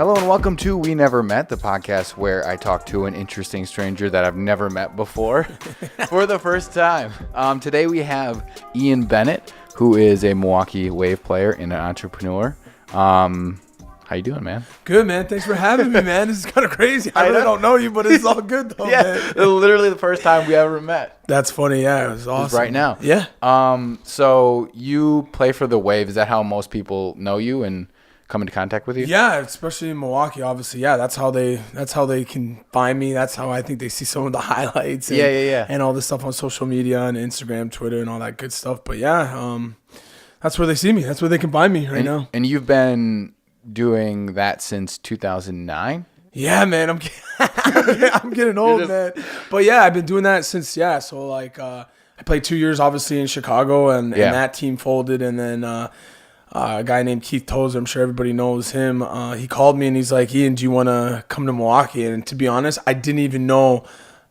Hello and welcome to We Never Met, the podcast where I talk to an interesting stranger that I've never met before for the first time. Today we have Ian Bennett, who is a Milwaukee Wave player and an entrepreneur. How you doing, man? Good, man. Thanks for having me, man. This is kind of crazy. I really don't know you, but it's all good, though, man. Literally the first time we ever met. That's funny. Yeah, it was awesome. Right now. Yeah. So you play for the Wave. Is that how most people know you and come into contact with you? Yeah, especially in Milwaukee, obviously. Yeah, that's how they can find me. That's how I think they see some of the highlights. And, and all this stuff on social media and Instagram, Twitter, and all that good stuff. But yeah, that's where they see me. That's where they can find me right now. And you've been doing that since 2009? Yeah, man. I'm getting old, man. But yeah, I've been doing that since, so like I played 2 years, obviously, in Chicago, and that team folded, and then a guy named Keith Tozer, I'm sure everybody knows him. He called me and he's like, Ian, do you want to come to Milwaukee? And to be honest, I didn't even know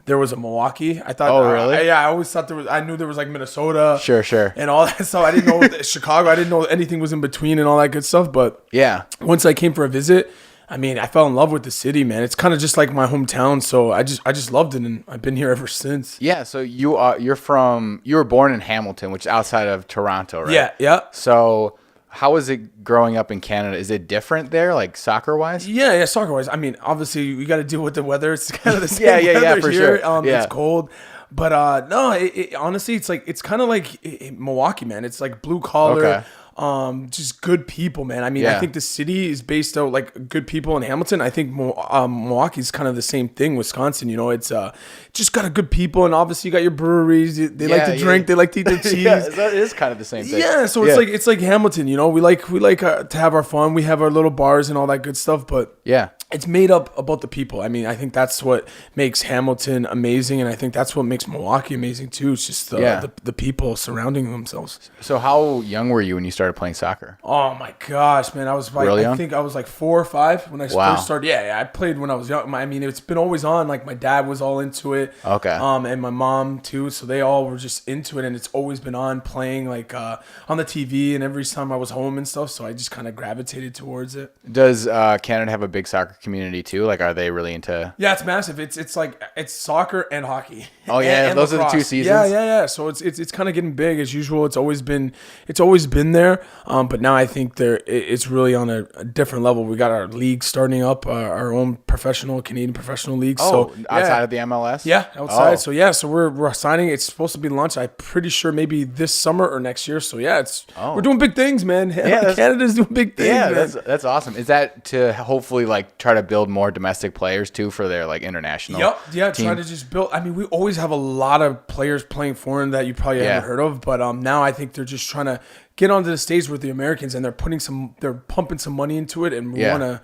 there was a Milwaukee. I thought, really? I always thought I knew there was like Minnesota. Sure. And all that stuff. I didn't know Chicago. I didn't know anything was in between and all that good stuff. But yeah, once I came for a visit, I mean, I fell in love with the city, man. It's kind of just like my hometown, so I just loved it, and I've been here ever since. Yeah, so you were born in Hamilton, which is outside of Toronto, right? Yeah. So how is it growing up in Canada? Is it different there, like soccer-wise? Yeah, soccer-wise. I mean, obviously, we got to deal with the weather. It's kind of the same weather for here. Sure. It's cold. But no, honestly, it's kind of like Milwaukee, man. It's like blue collar. Just good people, man. I mean, I think the city is based out like good people in Hamilton. I think Milwaukee's kind of the same thing. Wisconsin, it's just got a good people, and obviously you got your breweries. They like to drink. They like to eat their cheese. That is kind of the same thing. Yeah, so it's like Hamilton. We like to have our fun. We have our little bars and all that good stuff. But it's made up about the people. I mean, I think that's what makes Hamilton amazing, and I think that's what makes Milwaukee amazing too. It's just the people surrounding themselves. So how young were you when you started playing soccer? Oh my gosh, man! I was like, I think I was like 4 or 5 when I first started. Yeah, I played when I was young. I mean, it's been always on. Like my dad was all into it. Okay. And my mom too. So they all were just into it, and it's always been on playing like on the TV and every time I was home and stuff. So I just kind of gravitated towards it. Does Canada have a big soccer community too? Like, are they really into? Yeah, it's massive. It's like it's soccer and hockey. Oh yeah, and those lacrosse. Are the 2 seasons. Yeah. So it's kind of getting big as usual. It's always been there. But now I think it's really on a different level. We got our league starting up, our own Canadian professional league. So outside of the MLS. Yeah, outside. So we're signing. It's supposed to be launched. I'm pretty sure maybe this summer or next year. So we're doing big things, man. Yeah, Canada's doing big things. Yeah, man. That's awesome. Is that to hopefully like try to build more domestic players too for their like international? Yep. Yeah, trying to just build. I mean, we always have a lot of players playing foreign that you probably haven't heard of, but now I think they're just trying to get onto the stage with the Americans, and they're pumping some money into it, and we want to.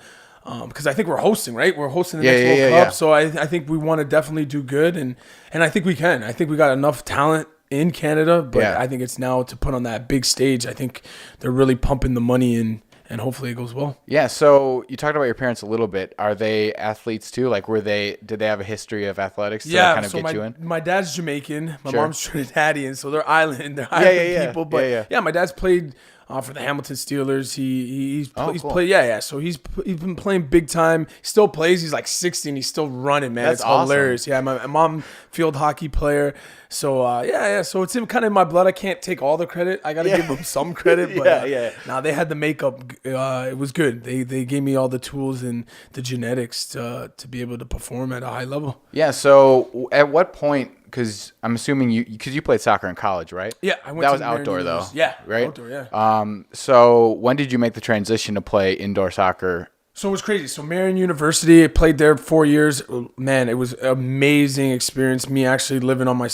Because I think we're hosting, right? We're hosting the next World Cup, so I think we want to definitely do good, and I think we can. I think we got enough talent in Canada, but I think it's now to put on that big stage. I think they're really pumping the money in, and hopefully it goes well. Yeah. So you talked about your parents a little bit. Are they athletes too? Like, did they have a history of athletics to kind of get you in? My dad's Jamaican, my mom's Trinidadian, so they're island people. But my dad's played for the Hamilton Steelers. He's played. So he's been playing big time. He still plays. He's like 60 and he's still running, man. That's it's awesome. Hilarious. Yeah, my mom field hockey player. So so it's kind of in my blood. I can't take all the credit. I gotta give them some credit. But now they had the makeup. It was good. They gave me all the tools and the genetics to be able to perform at a high level. Yeah. So at what point? Because I'm assuming you played soccer in college, right? Yeah, I went. That was outdoor though. Yeah, right. Outdoor, yeah. So when did you make the transition to play indoor soccer? So it was crazy. So Marion University, I played there 4 years. Man, it was an amazing experience. Me actually living on my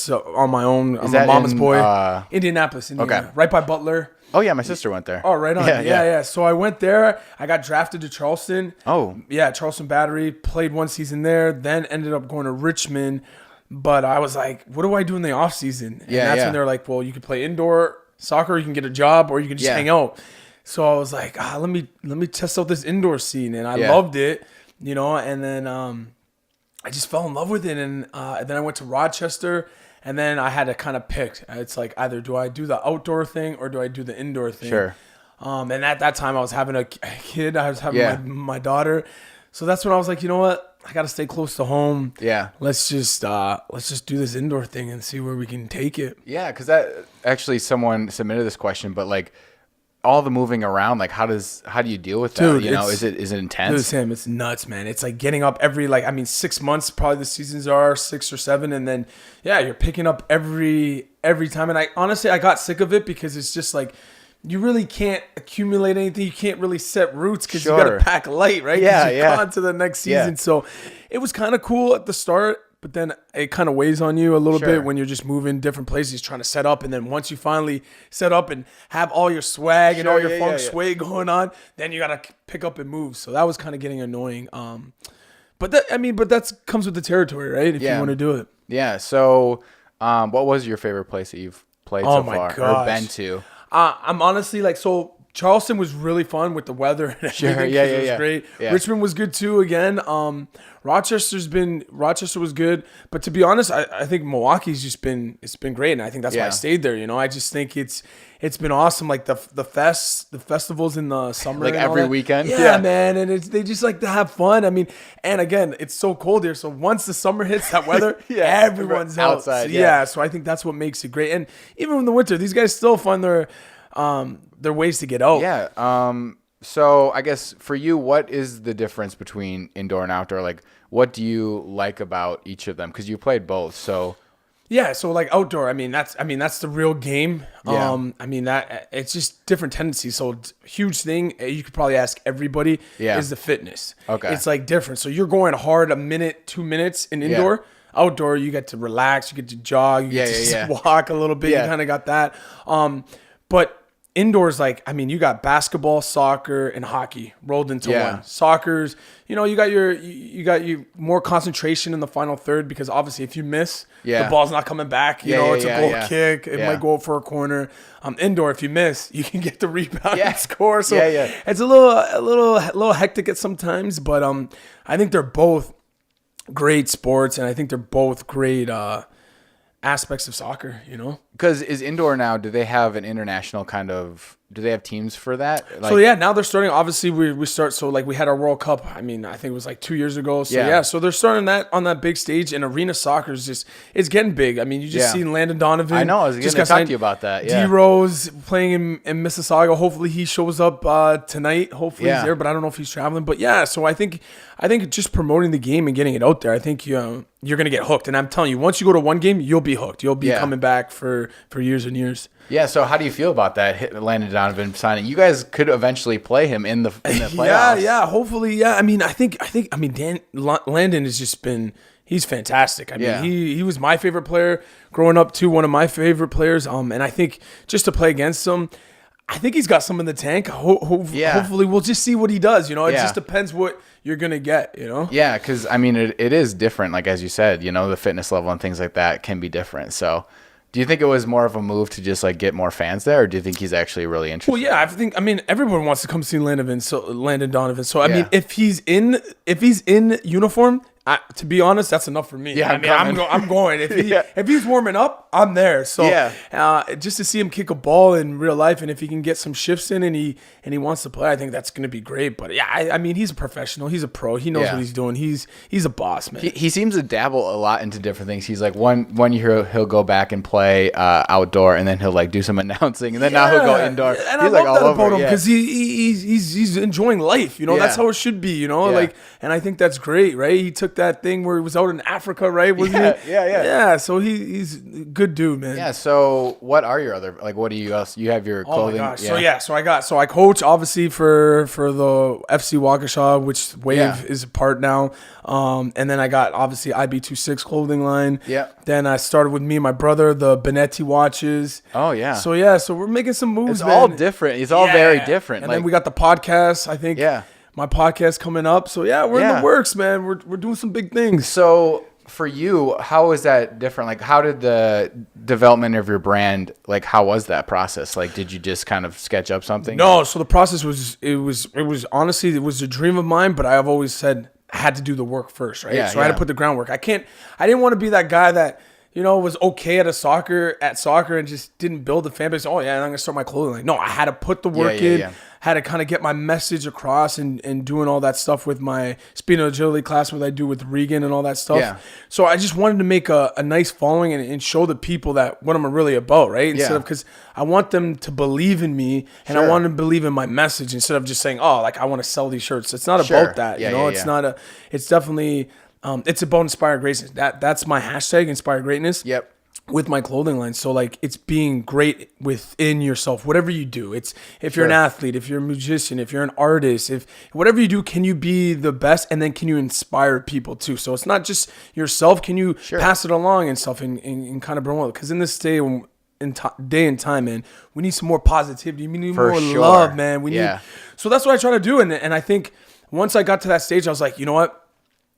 own. I'm a mama's boy. Indianapolis, Indiana, right by Butler. Oh yeah, my sister went there. Oh, right on. Yeah. So I went there. I got drafted to Charleston. Oh. Yeah, Charleston Battery. Played 1 season there. Then ended up going to Richmond. But I was like, what do I do in the off season? And that's when they're like, well, you can play indoor soccer, you can get a job, or you can just hang out. So I was like, let me test out this indoor scene, and I loved it, and then I just fell in love with it, and then I went to Rochester, and then I had to kind of pick. It's like either do I do the outdoor thing or do I do the indoor thing? Sure. And at that time I was having a kid. I was having my daughter. So that's when I was like, you know what? I got to stay close to home. Yeah. Let's just do this indoor thing and see where we can take it. Yeah. Cause that actually someone submitted this question, but like all the moving around, like how do you deal with that? Dude, you know, is it intense? Dude, Sam, it's nuts, man. It's like getting up every 6 months, probably the seasons are 6 or 7. And then, yeah, you're picking up every time. And I honestly got sick of it because it's just like, you really can't accumulate anything. You can't really set roots because you got to pack light, right? Yeah, you're on to the next season. Yeah. So it was kind of cool at the start, but then it kind of weighs on you a little bit when you're just moving different places, trying to set up. And then once you finally set up and have all your swag and all your feng shui going on, then you got to pick up and move. So that was kind of getting annoying. But that comes with the territory, right? If you want to do it. Yeah. So what was your favorite place that you've played so far or been to? I'm honestly so Charleston was really fun with the weather and everything. It was great. Yeah. Richmond was good too again. Rochester was good. But to be honest, I think Milwaukee's it's been great. And I think that's why I stayed there. You know, I just think it's been awesome. Like the festivals in the summer. Like every weekend. Yeah, man. And they just like to have fun. I mean, and again, it's so cold here. So once the summer hits that weather, everyone's outside. So I think that's what makes it great. And even in the winter, these guys still find their ways to get out. Yeah. So I guess for you, what is the difference between indoor and outdoor? Like, what do you like about each of them? Because you played both. So yeah. So like outdoor, that's the real game. Yeah. That it's just different tendencies. So huge thing you could probably ask everybody is the fitness. Okay. It's like different. So you're going hard a minute, 2 minutes in indoor. Yeah. Outdoor, you get to relax, you get to jog, you get to walk a little bit. You kind of got that. But indoors, you got basketball, soccer, and hockey rolled into one. Soccer's, you got your more concentration in the final third because obviously if you miss, the ball's not coming back. It's a goal kick. It might go for a corner. Indoor, if you miss, you can get the rebound and score. So it's a little hectic at sometimes, but I think they're both great sports, and I think they're both great aspects of soccer, Because is indoor now, do they have an international do they have teams for that? So now they're starting, obviously we start, so we had our World Cup, I think it was 2 years ago. So so they're starting that on that big stage, and arena soccer is it's getting big. You just seen Landon Donovan. I know, I was going to talk to you about that. D Rose playing in Mississauga. Hopefully he shows up tonight. Hopefully he's there, but I don't know if he's traveling. But so I think just promoting the game and getting it out there, I think you're going to get hooked. And I'm telling you, once you go to one game, you'll be hooked. You'll be coming back for years and years. Yeah, so how do you feel about that Landon Donovan signing? You guys could eventually play him in the playoffs. Yeah, hopefully, yeah. Landon has just been, he's fantastic. He was my favorite player growing up too, one of my favorite players. And I think just to play against him, I think he's got some in the tank. Hopefully we'll just see what he does. It just depends what you're going to get, Yeah, because, it is different. Like, as you said, the fitness level and things like that can be different. So do you think it was more of a move to just get more fans there, or do you think he's actually really interested? Well, yeah, I think everyone wants to come see Landon Donovan. So if he's in uniform, to be honest, that's enough for me. Yeah, I'm going. If he's warming up, I'm there. So just to see him kick a ball in real life, and if he can get some shifts in and he wants to play, I think that's going to be great. But he's a professional. He's a pro. He knows what he's doing. He's a boss, man. He seems to dabble a lot into different things. He's like one year he'll go back and play outdoor, and then he'll do some announcing, and then now he'll go indoor. And I love that about him because he's enjoying life. That's how it should be. And I think that's great, right? He took that thing where he was out in Africa, right? Wasn't he? Yeah. So he's a good dude, man. Yeah. So what are your other what do you else? You have your clothing. Oh my gosh. So I coach obviously for the FC Waukesha, which Wave is a part now. And then I got obviously IB26 clothing line. Yeah. Then I started with me and my brother, the Benetti watches. Oh yeah. So we're making some moves. It's all different. It's all very different. And then we got the podcast, I think. Yeah. My podcast coming up. So we're in the works, man. We're doing some big things. So for you, how is that different? How did the development of your brand, how was that process? Did you just kind of sketch up something? No. So the process was honestly, it was a dream of mine, but I've always said I had to do the work first, right? I had to put the groundwork. I didn't want to be that guy that was okay at soccer and just didn't build a fan base. Oh yeah, I'm gonna start my clothing line. No, I had to put the work in. Had to kind of get my message across and doing all that stuff with my speed and agility class, what I do with Regan and all that stuff. Yeah. So I just wanted to make a nice following and show the people that what I'm really about, right? Instead of, because I want them to believe in me and I want them to believe in my message instead of just saying, oh, like I want to sell these shirts. It's not about that, It's not it's definitely, it's about inspired greatness. That's my hashtag, inspired greatness. Yep. With my clothing line. So like it's being great within yourself, whatever you do. It's if you're an athlete, if you're a musician, if you're an artist, if whatever you do, can you be the best? And then can you inspire people too? So it's not just yourself. Can you pass it along and stuff and kind of bring it? Because in this day and time, man, we need some more positivity. We need more love, man. We need. So that's what I try to do. And I think once I got to that stage, I was like, you know what?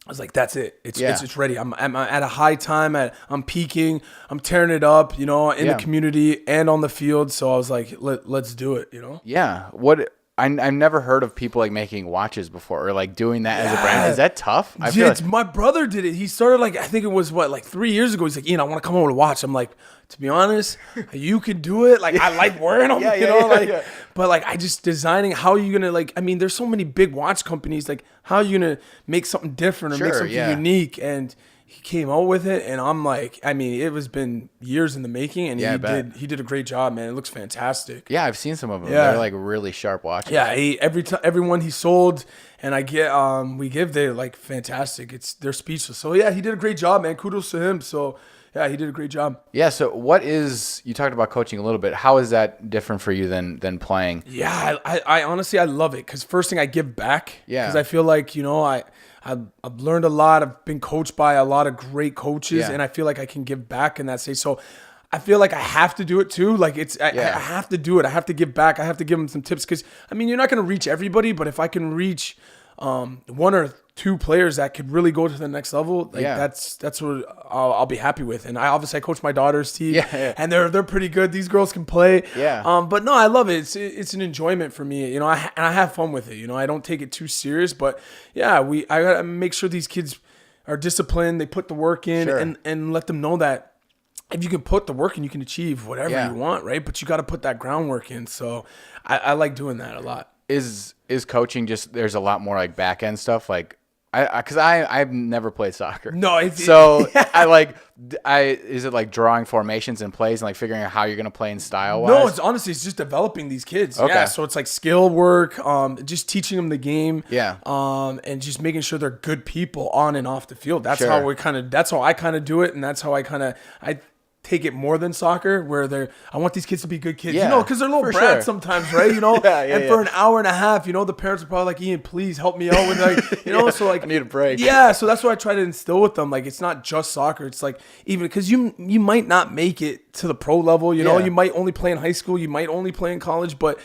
I was like, that's it. It's ready. I'm at a high time. I'm peaking. I'm tearing it up, in the community and on the field. So I was like, let's do it, Yeah. I've never heard of people like making watches before or like doing that as a brand. Is that tough? My brother did it. He started I think it was 3 years ago. He's like, Ian, I want to come over to watch. I'm like, to be honest, you could do it. Like I like wearing them, but I just designing, how are you going to there's so many big watch companies. Like how are you going to make something different or make something unique? And he came out with it, and I'm like, it was been years in the making, and he did a great job, man. It looks fantastic. Yeah, I've seen some of them. Yeah. They're like really sharp watches. Yeah, everyone he sold, and I get they're like fantastic. They're speechless. So yeah, he did a great job, man. Kudos to him. So yeah, he did a great job. Yeah. So you talked about coaching a little bit. How is that different for you than playing? Yeah, I honestly, I love it because first thing I give back. Yeah. Because I feel like, I've learned a lot. I've been coached by a lot of great coaches, and I feel like I can give back in that stage. So I feel like I have to do it too. Like I have to do it. I have to give back. I have to give them some tips because, you're not going to reach everybody, but if I can reach one or two players that could really go to the next level, that's what I'll be happy with. And I coach my daughter's team, and they're pretty good. These girls can play. But no, I love it. It's an enjoyment for me. I have fun with it. I don't take it too serious. But yeah, I gotta make sure these kids are disciplined. They put the work in, and let them know that if you can put the work in, you can achieve whatever you want, right? But you got to put that groundwork in. So I like doing that a lot. Is coaching just, there's a lot more like back end stuff, like because I've never played soccer. No, is it like drawing formations and plays and like figuring out how you're gonna play in style wise? No, it's honestly just developing these kids. Okay. Yeah, so it's like skill work, just teaching them the game. Yeah. And just making sure they're good people on and off the field. That's how I kind of do it, and that's how I take it more than soccer, where I want these kids to be good kids, because they're little brats sometimes, right? For an hour and a half, the parents are probably like, Ian, please help me out with so like I need a break. Yeah, so that's what I try to instill with them. Like it's not just soccer. It's like even because you might not make it to the pro level, you might only play in high school, you might only play in college, but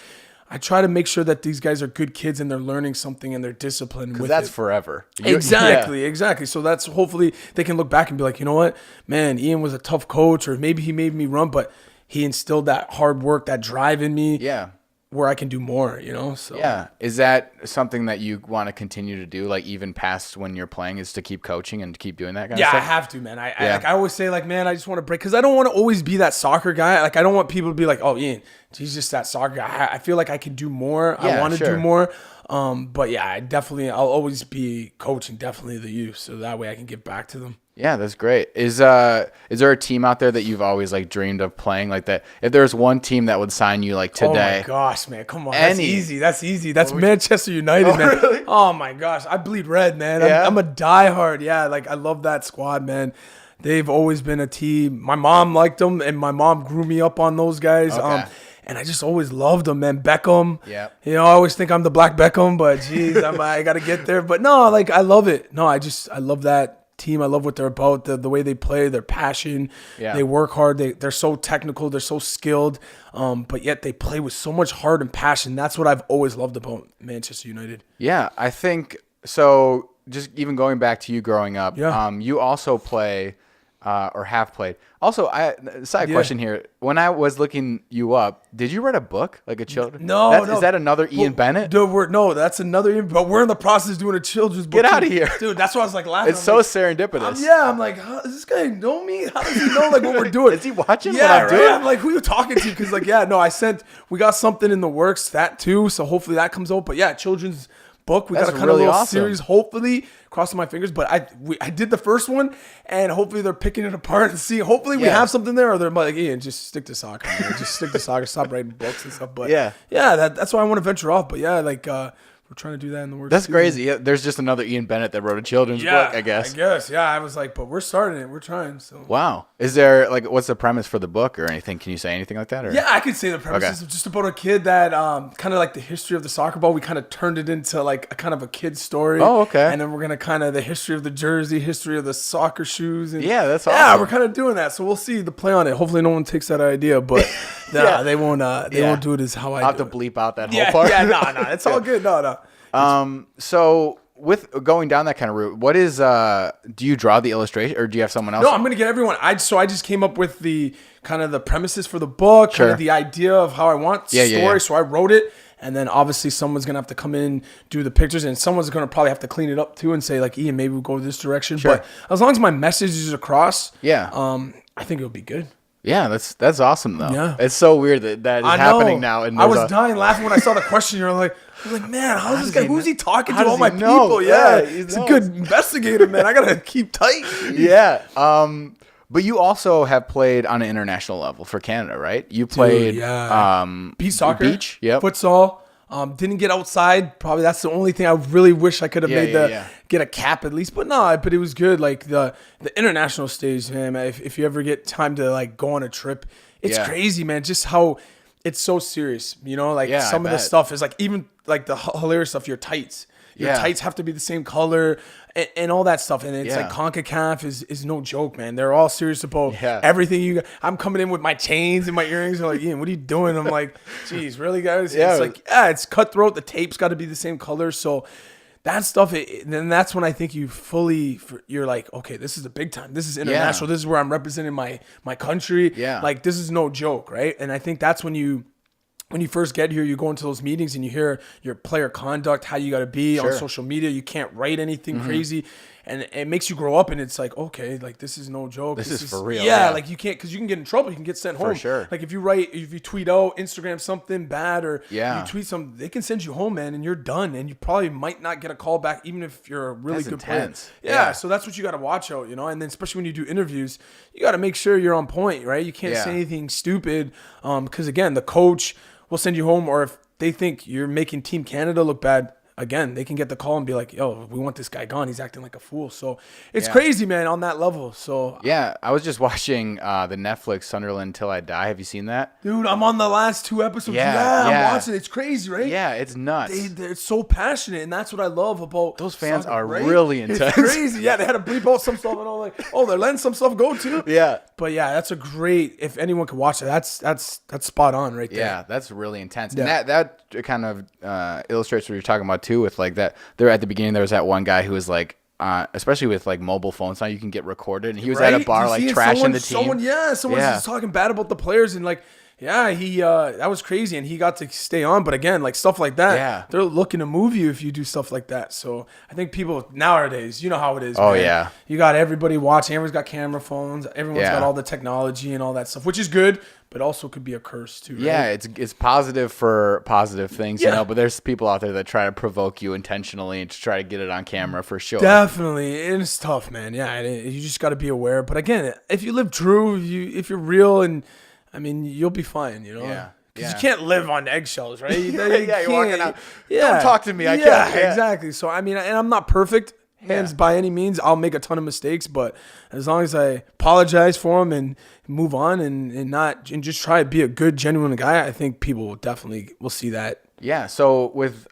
I try to make sure that these guys are good kids and they're learning something and they're disciplined with that's forever. Exactly. So that's hopefully they can look back and be like, you know what, man, Ian was a tough coach, or maybe he made me run, but he instilled that hard work, that drive in me. Yeah. Where I can do more, So yeah, is that something that you want to continue to do, like even past when you're playing, is to keep coaching and to keep doing that kind of stuff? Yeah, I have to, man. I always say, man, I just want to break, because I don't want to always be that soccer guy. Like I don't want people to be like, oh, Ian, he's just that soccer guy. I feel like I can do more. I want to do more. But yeah, I'll always be coaching, definitely the youth, so that way I can give back to them. Yeah, that's great. Is there a team out there that you've always dreamed of playing like that? If there's one team that would sign you today. Oh my gosh, man. Come on. That's easy. That's Manchester United, man. Really? Oh my gosh. I bleed red, man. Yeah? I'm a diehard. Yeah, I love that squad, man. They've always been a team. My mom liked them, and my mom grew me up on those guys. Okay. And I just always loved them, man. Beckham. Yeah. I always think I'm the Black Beckham, but geez, I got to get there. But no, I love it. No, I love that team. I love what they're about, the way they play, their passion. Yeah. They work hard. They're so technical. They're so skilled, but yet they play with so much heart and passion. That's what I've always loved about Manchester United. Yeah, I think so. Just even going back to you growing up, you also play or have played. Also, side question here. When I was looking you up, did you write a book, like a children? No. Is that another Ian Bennett? Dude, no, that's another Ian, but we're in the process of doing a children's book. Get out of here. Dude, that's why I was like laughing. It's so serendipitous. I'm like, does this guy know me? How does he know like what we're doing? Is he watching what Yeah, I'm right. doing? I'm like, who are you talking to? Because we got something in the works, that too. So hopefully that comes out. But yeah, children's book. We got a kind of little series, hopefully, crossing my fingers. But I did the first one, and hopefully they're picking it apart and see. Hopefully we have something there, or they're like, Ian, just stick to soccer. Man. Just stick to soccer. Stop writing books and stuff. But yeah, that's why I want to venture off. But yeah, like we're trying to do that in the works. That's crazy. Yeah, there's just another Ian Bennett that wrote a children's book, I guess. Yeah. I was like, but we're starting it. We're trying. So wow. Is there like what's the premise for the book or anything? Can you say anything like that? Or? Yeah, I could say the premise is just about a kid that kind of like the history of the soccer ball. We kind of turned it into like a kind of a kid's story. Oh, okay. And then we're gonna kind of the history of the jersey, history of the soccer shoes. And yeah, that's awesome. Yeah, we're kind of doing that. So we'll see the play on it. Hopefully, no one takes that idea, but they won't. They won't do it as how I. I'll have to bleep out that whole part. Yeah, no, it's all good. No. So with going down that kind of route, what is do you draw the illustration or do you have someone else? No, I'm gonna get everyone. I just came up with the kind of the premises for the book, kind of the idea of how I want story. Yeah. So I wrote it, and then obviously someone's gonna have to come in, do the pictures, and someone's gonna probably have to clean it up too and say like, Ian, maybe we'll go this direction. Sure. But as long as my message is across, I think it'll be good. Yeah, that's awesome though. Yeah. It's so weird that is happening now. And I was dying laughing when I saw the question. You're like, man, how's this guy? Who's he talking to? All my know? people. Yeah, he's a good investigator, man. I gotta keep tight. Yeah. But you also have played on an international level for Canada, right? You played beach soccer, yep. futsal. Didn't get outside. Probably that's the only thing I really wish I could have made get a cap at least. But no, but it was good. Like the international stage, man. If you ever get time to like go on a trip, it's crazy, man. Just how it's so serious. You know, like some of the stuff is like even like the hilarious stuff. Your tights. Your tights have to be the same color and all that stuff. And it's like CONCACAF is no joke, man. They're all serious about everything. I'm coming in with my chains and my earrings. They're like, Ian, what are you doing? I'm like, geez, really, guys? Yeah. It's like, it's cutthroat. The tape's got to be the same color. So that stuff, then that's when I think you're like, okay, this is a big time. This is international. This is where I'm representing my country. Yeah. Like, this is no joke, right? And I think that's when you first get here, you go into those meetings and you hear your player conduct, how you got to be on social media. You can't write anything crazy. And it makes you grow up and it's like, okay, like this is no joke. This is for real. Yeah, like you can't, because you can get in trouble. You can get sent home. For sure. Like if you tweet out, Instagram something bad or you tweet something, they can send you home, man, and you're done. And you probably might not get a call back even if you're a really good player. Yeah, so that's what you got to watch out, you know? And then especially when you do interviews, you got to make sure you're on point, right? You can't say anything stupid because, again, the coach will send you home, or if they think you're making Team Canada look bad, again, they can get the call and be like, yo, we want this guy gone. He's acting like a fool. So it's crazy, man, on that level. So yeah, I was just watching the Netflix Sunderland Till I Die. Have you seen that? Dude, I'm on the last 2 episodes. I'm watching it. It's crazy, right? Yeah, it's nuts. They're so passionate, and that's what I love about those fans soccer, are right? really intense. It's crazy. Yeah, they had to bleep out some stuff and all like, oh, they're letting some stuff go too. Yeah. But yeah, that's a great, if anyone could watch it, that's spot on right there. Yeah, that's really intense. Yeah. And that kind of illustrates what you're talking about too, with like that. There at the beginning, there was that one guy who was like, especially with like mobile phones now, you can get recorded, and he was at a bar like trashing the team. Someone's just talking bad about the players, and like, he that was crazy, and he got to stay on. But again, like stuff like that, they're looking to move you if you do stuff like that. So I think people nowadays, you know how it is. Oh, man. yeah. You got everybody watching. Everyone's got camera phones. Everyone's got all the technology and all that stuff, which is good, but also could be a curse too. Right? Yeah, it's positive for positive things, you know. But there's people out there that try to provoke you intentionally and to try to get it on camera for sure. Definitely, and it's tough, man. Yeah, you just got to be aware. But again, if you live true, if you're real, and I mean, you'll be fine, you know. Yeah. Because you can't live on eggshells, right? You're walking out. Don't talk to me. I can't. Yeah, exactly. So I mean, and I'm not perfect. By any means, I'll make a ton of mistakes, but as long as I apologize for them and move on and just try to be a good, genuine guy, I think people will see that. Yeah. So with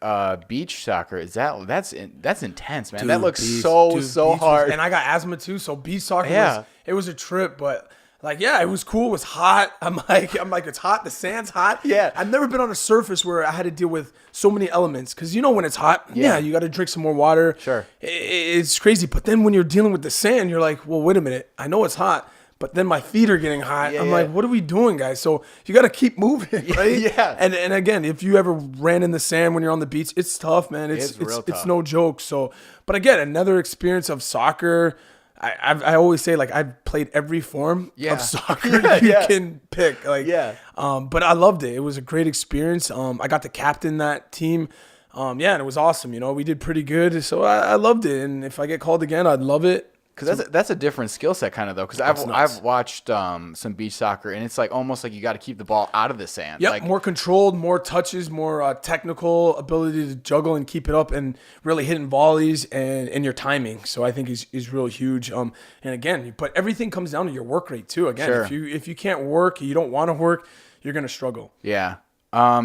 beach soccer, that's intense, man. Dude, that looks so hard. And I got asthma too, so beach soccer it was a trip, but Like, yeah, it was cool. It was hot. I'm like, it's hot. The sand's hot. Yeah. I've never been on a surface where I had to deal with so many elements. Because when it's hot, you got to drink some more water. Sure. It's crazy. But then when you're dealing with the sand, you're like, well, wait a minute. I know it's hot, but then my feet are getting hot. I'm like, what are we doing, guys? So you got to keep moving, right? Yeah. And again, if you ever ran in the sand when you're on the beach, it's tough, man. It's real tough. It's no joke. So, but again, another experience of soccer. I always say, like, I've played every form of soccer you can pick. Like, but I loved it. It was a great experience. I got to captain that team. And it was awesome. We did pretty good. So I loved it. And if I get called again, I'd love it. Because that's a different skill set kind of though. Because I've watched some beach soccer, and it's like almost like you got to keep the ball out of the sand. Yep, like, more controlled, more touches, more technical ability to juggle and keep it up, and really hitting volleys and your timing. So I think is really huge. And again, but everything comes down to your work rate too. Again, if you can't work, you don't want to work, you're gonna struggle. Yeah.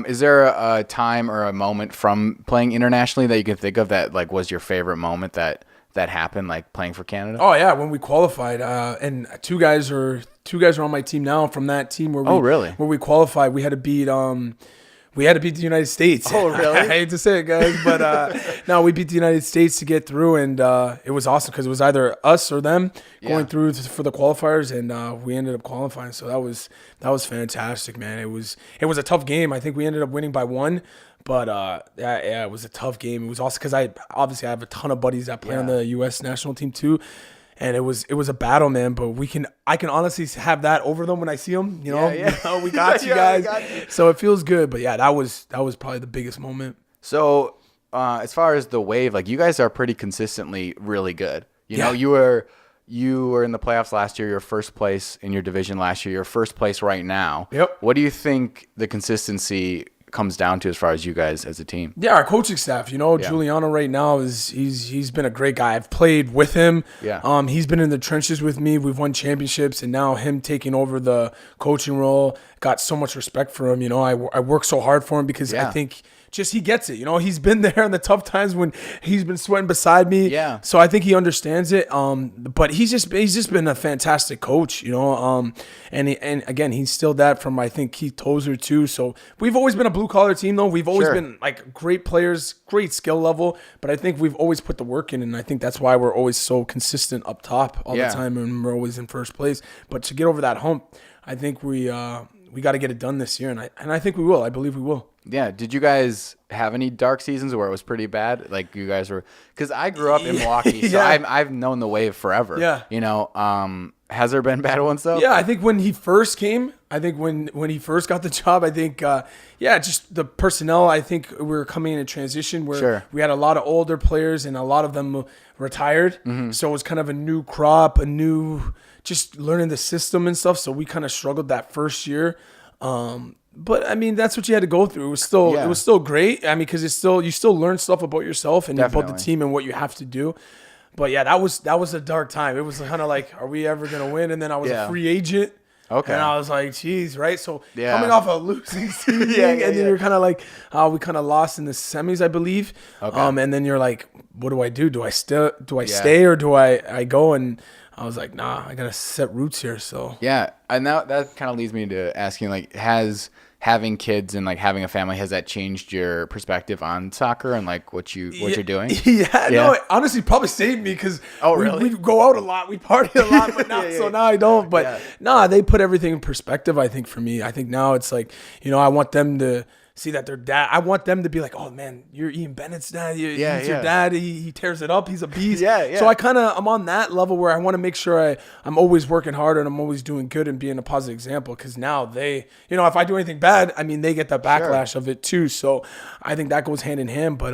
Is there a time or a moment from playing internationally that you can think of that like was your favorite moment that happened, like playing for Canada? Oh yeah, when we qualified, and two guys are on my team now from that team where we qualified. We had to beat the United States. Oh really? I hate to say it, guys, but no, we beat the United States to get through, and it was awesome because it was either us or them going through for the qualifiers, and we ended up qualifying. So that was fantastic, man. It was a tough game. I think we ended up winning by 1. But it was a tough game. It was also because I have a ton of buddies that play on the U.S. national team too, and it was a battle, man. But I can honestly have that over them when I see them. We got you guys. So it feels good. But yeah, that was probably the biggest moment. So as far as the Wave, like you guys are pretty consistently really good. You were in the playoffs last year. You're first place in your division last year. You're first place right now. Yep. What do you think the consistency comes down to as far as you guys as a team? Yeah, our coaching staff, Giuliano right now he's been a great guy. I've played with him. Yeah. He's been in the trenches with me. We've won championships, and now him taking over the coaching role, got so much respect for him. I work so hard for him because I think just he gets it. He's been there in the tough times when he's been sweating beside me. Yeah. So I think he understands it. But he's just been a fantastic coach. And again, he's still that from I think Keith Tozer too. So we've always been a blue collar team though. We've always been like great players, great skill level. But I think we've always put the work in, and I think that's why we're always so consistent up top all the time, and we're always in first place. But to get over that hump, I think we got to get it done this year, and I think we will. I believe we will. Yeah. Did you guys have any dark seasons where it was pretty bad? Like you guys were, because I grew up in Milwaukee, so I've known the Wave forever. Yeah. Has there been bad ones though? Yeah, I think when he first came, I think when he first got the job, I think just the personnel. I think we were coming in a transition where we had a lot of older players and a lot of them retired. Mm-hmm. So it was kind of a new crop, just learning the system and stuff. So we kind of struggled that first year. But I mean, that's what you had to go through. It was still great. I mean, because you still learn stuff about yourself and about the team and what you have to do. But yeah, that was a dark time. It was kind of like, are we ever gonna win? And then I was a free agent. Okay. And I was like, geez, right? So coming off a losing season, and then you're kind of like, we kind of lost in the semis, I believe. Okay. And then you're like, what do I do? Do I stay or do I go? And I was like, nah, I gotta set roots here. So yeah, and that kind of leads me to asking, like, has having kids and like having a family, has that changed your perspective on soccer and like what you're doing? No, it honestly probably saved me because we go out a lot, we party a lot, but not so now I don't. But they put everything in perspective. I think for me, I think now it's like, I want them to see that their dad. I want them to be like, oh man, you're Ian Bennett's dad. He's your dad. He tears it up. He's a beast. So I'm on that level where I want to make sure I'm always working hard and I'm always doing good and being a positive example. Because now they, if I do anything bad, I mean they get the backlash of it too. So I think that goes hand in hand. But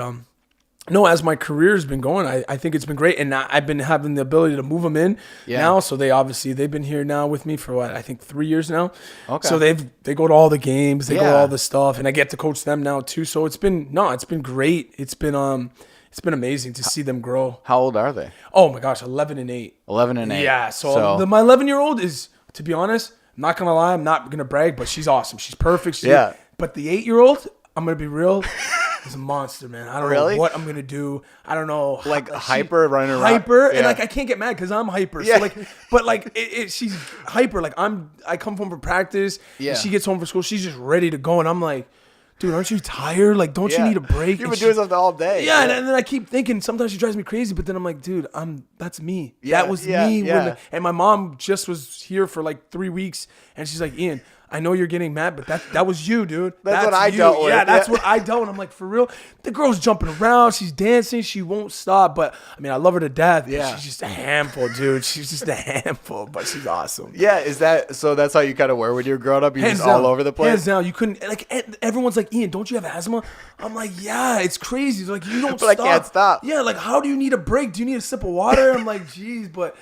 no, as my career has been going, I think it's been great. And I've been having the ability to move them in now. So they've been here now with me for I think 3 years now. Okay. So they go to all the games, they go to all the stuff, and I get to coach them now too. So it's been great. It's been amazing to see them grow. How old are they? Oh my gosh, 11 and 8. 11 and 8. Yeah. So my 11-year-old is, to be honest, I'm not gonna lie, I'm not gonna brag, but she's awesome. She's perfect. But the 8-year-old, I'm gonna be real. is a monster, man. I don't Really? know what I'm gonna do. I don't know. Like hyper running around. Hyper, and Yeah. like I can't get mad because I'm hyper. Yeah. So like, but like she's hyper. Like I come home from practice. Yeah. And she gets home from school. She's just ready to go, and I'm like, dude, aren't you tired? Like, don't you need a break? You've been doing something all day. Yeah, and then I keep thinking sometimes she drives me crazy, but then I'm like, dude, that's me. Yeah, that was yeah, me. yeah. And my mom just was here for like 3 weeks, and she's like, Ian, I know you're getting mad, but that was you, dude. That's what I dealt with. Yeah, that's what I dealt with. I'm like, for real? The girl's jumping around. She's dancing. She won't stop. But, I mean, I love her to death. Yeah. She's just a handful, dude. She's just a handful, but she's awesome. Yeah, so that's how you kind of were when you were growing up? You're Hands just down. all over the place? Hands down. You couldn't, like, everyone's like, Ian, don't you have asthma? I'm like, yeah, it's crazy. They're like, you don't But stop. I can't stop. Yeah, like, how do you need a break? Do you need a sip of water? I'm like, geez, but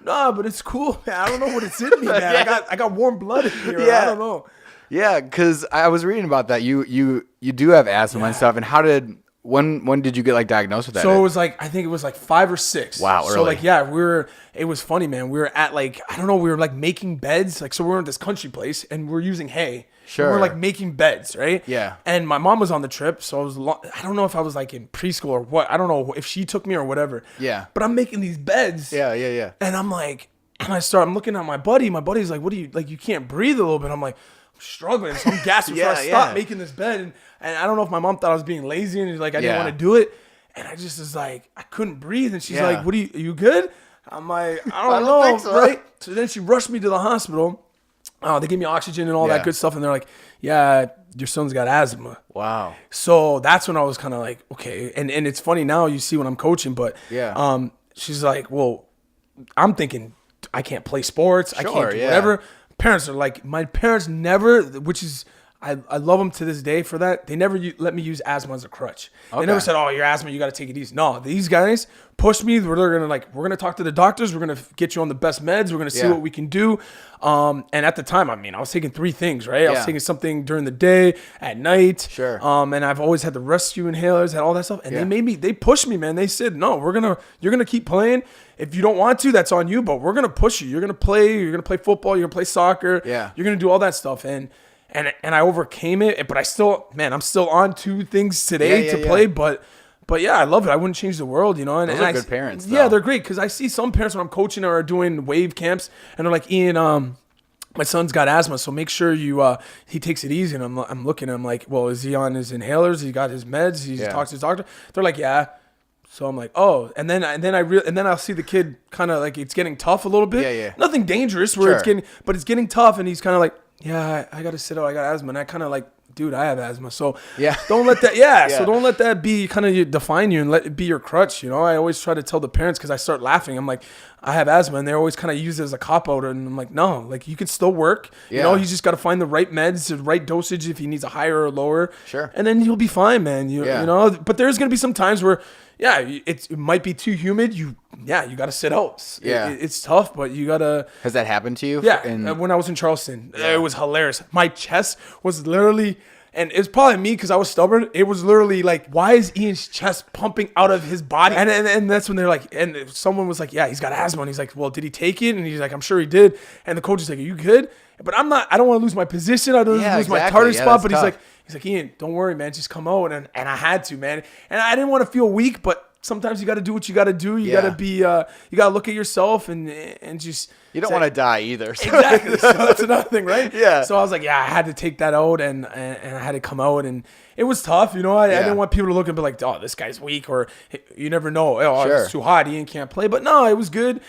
nah, but it's cool, man. I don't know what it's in me, man. Yeah. I got warm blood in here. Yeah. I don't know. Yeah, because I was reading about that. You do have asthma and stuff. And when did you get like diagnosed with that? So it was like, I think it was like 5 or 6. Wow, So early. like, yeah, it was funny, man. We were at like, I don't know, we were like making beds. Like, so we were in this country place and we're using hay. Sure. And we're like making beds, right? Yeah. And my mom was on the trip. So I don't know if I was like in preschool or what. I don't know if she took me or whatever. Yeah. But I'm making these beds. Yeah. And I'm like, I'm looking at my buddy. My buddy's like, what do you, like, you can't breathe a little bit. I'm like, I'm struggling. So I'm gasping. So I stopped making this bed. And I don't know if my mom thought I was being lazy and like, I didn't want to do it. And I just was like, I couldn't breathe. And she's like, are you good? I'm like, I don't know. think so. Right. So then she rushed me to the hospital. They gave me oxygen and all that good stuff. And they're like, yeah, your son's got asthma. Wow. So that's when I was kind of like, okay. And it's funny now you see when I'm coaching, but she's like, well, I'm thinking I can't play sports. I can't do whatever. Parents are like, my parents never, which is, I love them to this day for that. They never let me use asthma as a crutch. They never said, oh, your asthma, you got to take it easy. No, these guys pushed me. They're going to we're going to talk to the doctors. We're going to get you on the best meds. We're going to see what we can do. And at the time, I mean, I was taking 3 things, right? I was taking something during the day, at night. Sure. And I've always had the rescue inhalers, had all that stuff. And they pushed me, man. They said, no, you're going to keep playing. If you don't want to, that's on you, but we're going to push you. You're going to play football. You're going to play soccer. Yeah. You're going to do all that stuff. And I overcame it, but I'm still on 2 things today to play, but yeah, I love it. I wouldn't change the world, you know. And Those are good parents, though. Yeah, they're great because I see some parents when I'm coaching or are doing wave camps, and they're like, Ian, my son's got asthma, so make sure he takes it easy. And I'm looking, and I'm like, well, is he on his inhalers? He got his meds? He talks to his doctor? They're like, yeah. So I'm like, oh, and then I'll see the kid kind of like it's getting tough a little bit. Yeah. Nothing dangerous where it's getting tough, and he's kind of like, yeah, I got to sit out. I got asthma, and I kind of like, dude, I have asthma. So don't let that, so don't let that be kind of define you and let it be your crutch. You know, I always try to tell the parents because I start laughing. I'm like, I have asthma, and they always kind of use it as a cop out, and I'm like, no, like you can still work. You know, he's just got to find the right meds, the right dosage if he needs a higher or lower. Sure. And then he'll be fine, man. You know, but there's gonna be some times where. Yeah, it might be too humid. You got to sit out. It's tough, but you got to. Has that happened to you? Yeah, when I was in Charleston, it was hilarious. My chest was literally, and it's probably me because I was stubborn. It was literally like, why is Ian's chest pumping out of his body? And that's when they're like, and someone was like, yeah, he's got asthma. And he's like, well, did he take it? And he's like, I'm sure he did. And the coach is like, are you good? But I'm not. I don't want to lose my position. I don't want to lose my target spot. But tough. He's like, Ian, don't worry, man. Just come out. And I had to, man. And I didn't want to feel weak, but sometimes you got to do what you got to do. You got to be, you got to look at yourself and just. You don't want to die either. So. Exactly. So that's another thing, right? Yeah. So I was like, yeah, I had to take that out and I had to come out and it was tough. You know, I didn't want people to look and be like, oh, this guy's weak or you never know. Oh, it's too hot. Ian can't play. But no, it was good.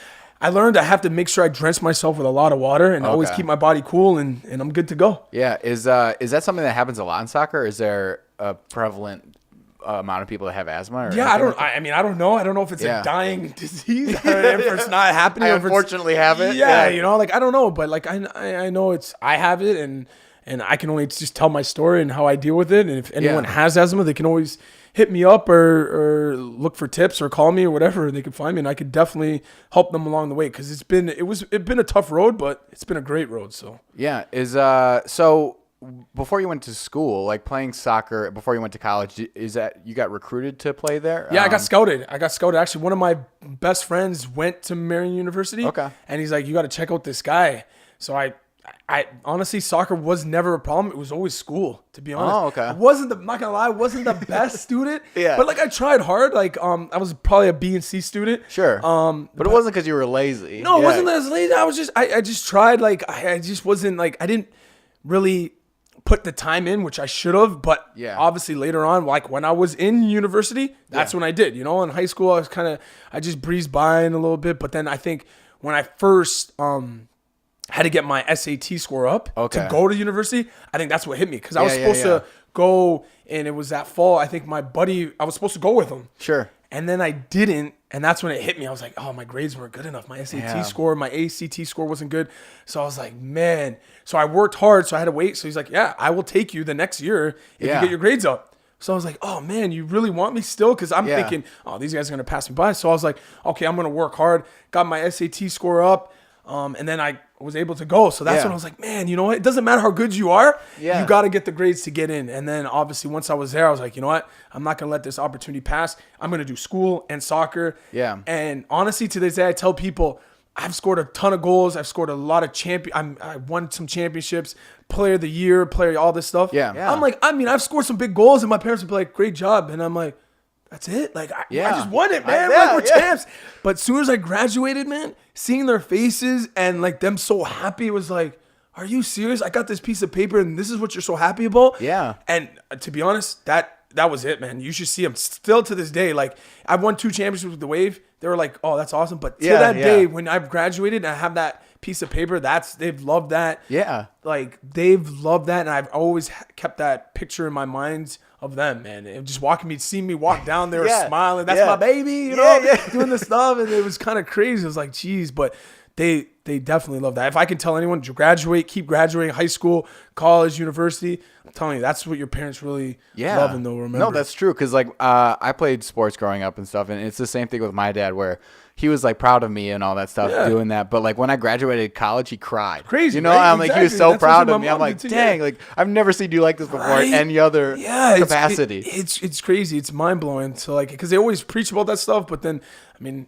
I learned I have to make sure I drench myself with a lot of water and always keep my body cool and I'm good to go. Yeah. Is that something that happens a lot in soccer? Is there a prevalent amount of people that have asthma? Or I don't know. I don't know if it's a dying disease or if it's not happening. I unfortunately have it. Yeah, you know, like I don't know, but like I know I have it and I can only just tell my story and how I deal with it. And if anyone has asthma, they can always hit me up or look for tips or call me or whatever. They can find me and I could definitely help them along the way because it's been a tough road, but it's been a great road. So so before you went to school, like playing soccer before you went to college, is that you got recruited to play there? Yeah, I got scouted. Actually, one of my best friends went to Marion University. Okay. And he's like, you got to check out this guy. So I I honestly, soccer was never a problem. It was always school, to be honest. Oh, okay. I'm not gonna lie, I wasn't the best student. Yeah. But like I tried hard. Like I was probably a B and C student. Sure. But it wasn't because you were lazy. No, it wasn't that I was lazy. I was just I just tried. Like I just wasn't like I didn't really put the time in, which I should have. But obviously later on, like when I was in university, that's when I did. You know, in high school, I just breezed by in a little bit. But then I think when I first had to get my SAT score up to go to university, I think that's what hit me. Because I was supposed to go, and it was that fall. I think my buddy, I was supposed to go with him. Sure. And then I didn't, and that's when it hit me. I was like, oh, my grades weren't good enough. My SAT score, my ACT score wasn't good. So I was like, man. So I worked hard, so I had to wait. So he's like, yeah, I will take you the next year if you get your grades up. So I was like, oh, man, you really want me still? Because I'm thinking, oh, these guys are going to pass me by. So I was like, okay, I'm going to work hard. Got my SAT score up, and then I was able to go. So that's when I was like, man, you know what? It doesn't matter how good you are. Yeah. You got to get the grades to get in. And then obviously once I was there, I was like, you know what? I'm not going to let this opportunity pass. I'm going to do school and soccer. Yeah. And honestly, to this day, I tell people I've scored a ton of goals. I've scored a lot of I won some championships, player of the year, all this stuff. Yeah. I'm like, I mean, I've scored some big goals and my parents would be like, great job. And I'm like, that's it. Like, I just won it, man. We're champs. But as soon as I graduated, man, seeing their faces and like them so happy, it was like, are you serious? I got this piece of paper and this is what you're so happy about? Yeah. And to be honest, that was it, man. You should see them still to this day. Like, I've won 2 championships with the Wave. They were like, oh, that's awesome. But to that day, when I've graduated and I have that piece of paper, they've loved that. Yeah. Like, they've loved that. And I've always kept that picture in my mind of them, man. And just seeing me walk down, they were smiling. That's my baby, you know, doing the stuff. And it was kind of crazy. It was like, geez, but they definitely love that. If I can tell anyone to graduate, keep graduating, high school, college, university, I'm telling you, that's what your parents really love and they'll remember. No, that's true. Because like I played sports growing up and stuff, and it's the same thing with my dad where he was like proud of me and all that stuff doing that. But like when I graduated college, he cried. Crazy, you know? Right? I'm like, he was so proud of me. I'm like, dang, like I've never seen you like this before in any other capacity. It's crazy. It's mind blowing. So like, because they always preach about that stuff, but then I mean.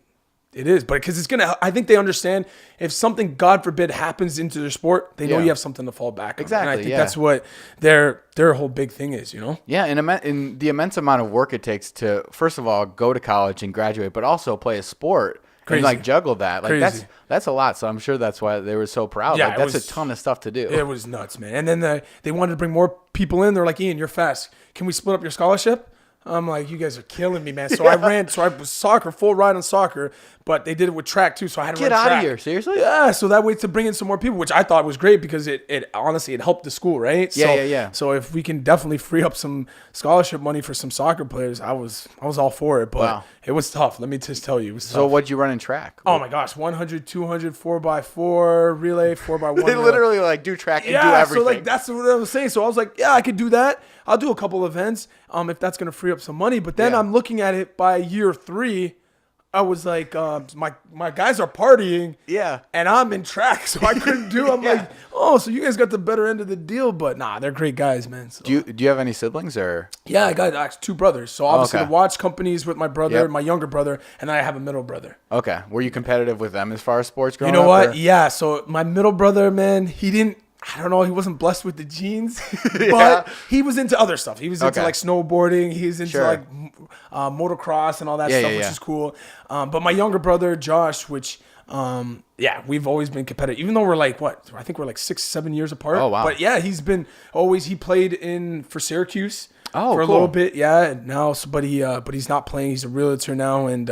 It is, but because I think they understand if something, God forbid, happens into their sport, they know you have something to fall back on. Exactly. And I think that's what their whole big thing is, you know? Yeah, and in the immense amount of work it takes to, first of all, go to college and graduate, but also play a sport and like juggle that. Like that's a lot. So I'm sure that's why they were so proud. Yeah, like, that's a ton of stuff to do. It was nuts, man. And then they wanted to bring more people in. They're like, Ian, you're fast. Can we split up your scholarship? I'm like, you guys are killing me, man. So I was soccer, full ride on soccer, but they did it with track too. So I had to run track. Get out of here, seriously? Yeah. So that way to bring in some more people, which I thought was great because it honestly, it helped the school, right? Yeah. So if we can definitely free up some scholarship money for some soccer players, I was all for it, but it was tough. Let me just tell you. It was so tough. What'd you run in track? Oh my gosh, 100, 200, 4x4, relay, 4x1. They literally like do track and do everything. So like that's what I was saying. So I was like, yeah, I could do that. I'll do a couple events if that's going to free up some money. But then I'm looking at it by year 3. I was like, my guys are partying. Yeah. And I'm in track, so I couldn't do. I'm like, oh, so you guys got the better end of the deal. But nah, they're great guys, man. So. Do you have any siblings or? Yeah, I got 2 brothers. So obviously the watch companies with my brother, my younger brother, and then I have a middle brother. Okay. Were you competitive with them as far as sports growing up? You know what? Or? Yeah. So my middle brother, man, I don't know. He wasn't blessed with the genes, but he was into other stuff. He was into like snowboarding. He's into like motocross and all that stuff, which is cool. But my younger brother, Josh, which, we've always been competitive, even though we're like, I think we're like 6-7 years apart. Oh, wow. But yeah, he played for Syracuse for a little bit. Yeah. Now, but he's not playing. He's a realtor now. And,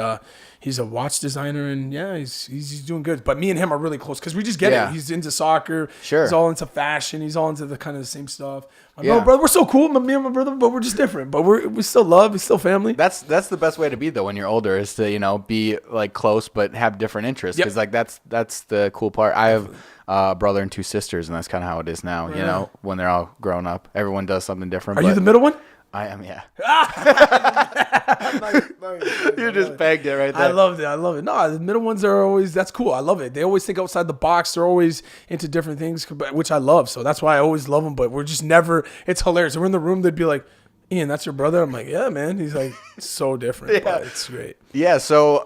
he's a watch designer, and he's doing good. But me and him are really close because we just get it. He's into soccer. Sure. He's all into fashion. He's all into the kind of the same stuff. My brother, we're so cool. Me and my brother, but we're just different. But we still love. We're still family. That's the best way to be though when you're older is to be like close but have different interests because like that's the cool part. I have a brother and 2 sisters, and that's kind of how it is now. You know, when they're all grown up, everyone does something different. Are you the middle one? I am, yeah. You just pegged it right there. I loved it. No, the middle ones are always, that's cool. I love it. They always think outside the box. They're always into different things, which I love. So that's why I always love them. But we're just never, it's hilarious. We're in the room, they'd be like, Ian, that's your brother? I'm like, yeah, man. He's like, so different, but it's great. Yeah. So,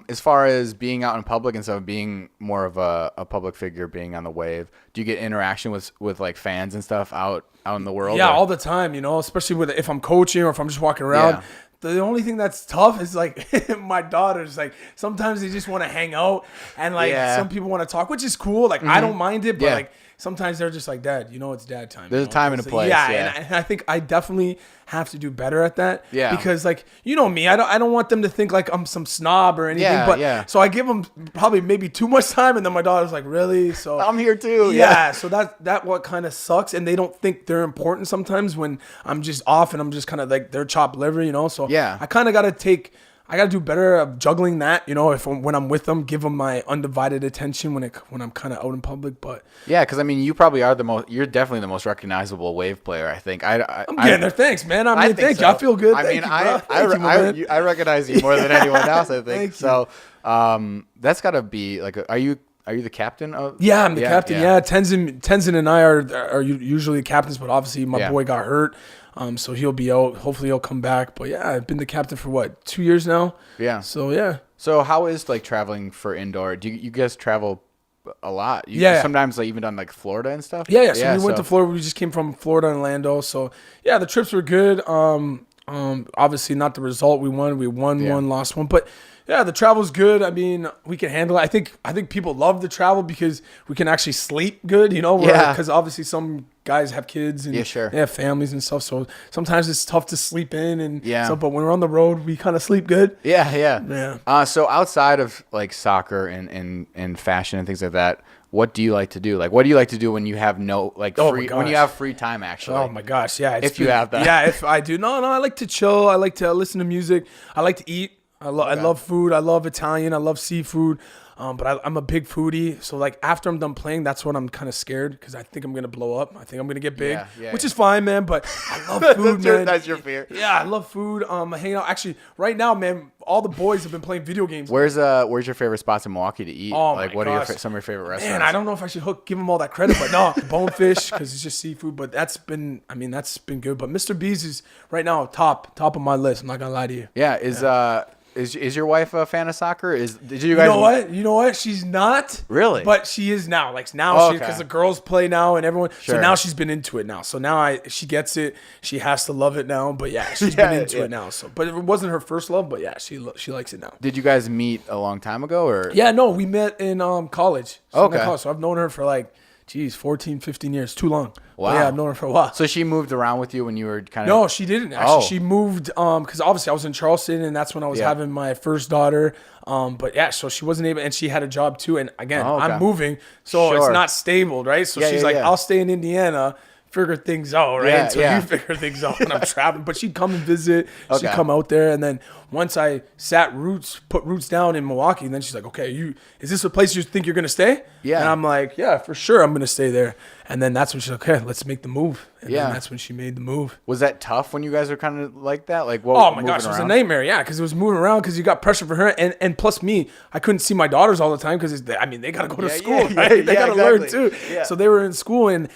as far as being out in public and stuff, being more of a public figure, being on the Wave, do you get interaction with like fans and stuff out in the world? Yeah, all the time, especially if I'm coaching or if I'm just walking around. Yeah. The only thing that's tough is like my daughters, like sometimes they just want to hang out and like some people want to talk, which is cool. Like I don't mind it, but like sometimes they're just like, Dad, it's dad time. There's a time and a place. Yeah. And I think I definitely have to do better at that. Yeah. Because like, me, I don't want them to think like I'm some snob or anything. So I give them probably maybe too much time. And then my daughter's like, really? So I'm here too. Yeah. So that what kind of sucks. And they don't think they're important sometimes when I'm just off and I'm just kind of like their chopped liver, So I kind of got to I got to do better of juggling that, when I'm with them, give them my undivided attention when I'm kind of out in public. But yeah, because I mean, you probably are you're definitely the most recognizable Wave player, I think. I'm getting there. Thanks, man. I mean, thank you. I feel good. I recognize you more than anyone else, I think. So that's got to be like, are you the captain of? Yeah, I'm the captain. Yeah, Tenzin and I are usually captains, but obviously my boy got hurt. So he'll be out. Hopefully he'll come back. But yeah, I've been the captain for 2 years now? Yeah. So yeah. So how is like traveling for indoor? Do you guys travel a lot? Sometimes like even done like Florida and stuff? Yeah. So we went to Florida. We just came from Florida and Orlando. So yeah, the trips were good. Obviously not the result we won. We won one, lost one. But yeah, the travel's good. I mean, we can handle it. I think people love the travel because we can actually sleep good, because obviously some guys have kids and they have families and stuff. So sometimes it's tough to sleep in and stuff, but when we're on the road, we kind of sleep good. Yeah. So outside of like soccer and fashion and things like that, what do you like to do? Like, what do you like to do when you have when you have free time, actually? Oh my gosh. Yeah. You have that. Yeah. If I do. No, I like to chill. I like to listen to music. I like to eat. I love food. I love Italian. I love seafood. But I'm a big foodie. So like after I'm done playing, that's when I'm kind of scared because I think I'm gonna blow up. I think I'm gonna get big, which is fine, man. But I love food, man. That's your fear. Yeah, I love food. Hanging out. Actually, right now, man, all the boys have been playing video games. Where's your favorite spots in Milwaukee to eat? Oh like, my what gosh. are some of your favorite restaurants? Man, I don't know if I should give them all that credit, but no, Bonefish because it's just seafood. But that's been good. But Mr. B's is right now top of my list. I'm not gonna lie to you. Yeah, Is your wife a fan of soccer? Did you guys? You know what? She's not really, but she is now. Like now, because the girls play now and everyone. Sure. So now she's been into it now. So now she gets it. She has to love it now. But yeah, she's been into it now. So, but it wasn't her first love. But yeah, she likes it now. Did you guys meet a long time ago or? Yeah, no, we met in college. Okay. So I've known her for 14, 15 years. Too long. Wow. But yeah, I've known her for a while. So she moved around with you when you were kind of... No, she didn't. Actually, she moved because obviously I was in Charleston and that's when I was having my first daughter. But yeah, so she wasn't able, and she had a job too. And again, I'm moving, so it's not stable, right? So she's like, I'll stay in Indiana, figure things out, right? Until you figure things out when I'm traveling. But she'd come and visit. She'd come out there. And then once I put roots down in Milwaukee, and then she's like, okay, is this a place you think you're going to stay? Yeah. And I'm like, yeah, for sure I'm going to stay there. And then that's when she's like, okay, let's make the move. And then that's when she made the move. Was that tough when you guys were kind of like that? Like, oh my gosh, it was a nightmare. Yeah, because it was moving around because you got pressure for her. And plus me, I couldn't see my daughters all the time because, they got to go to school, right? They got to learn too. Yeah. So they were in school and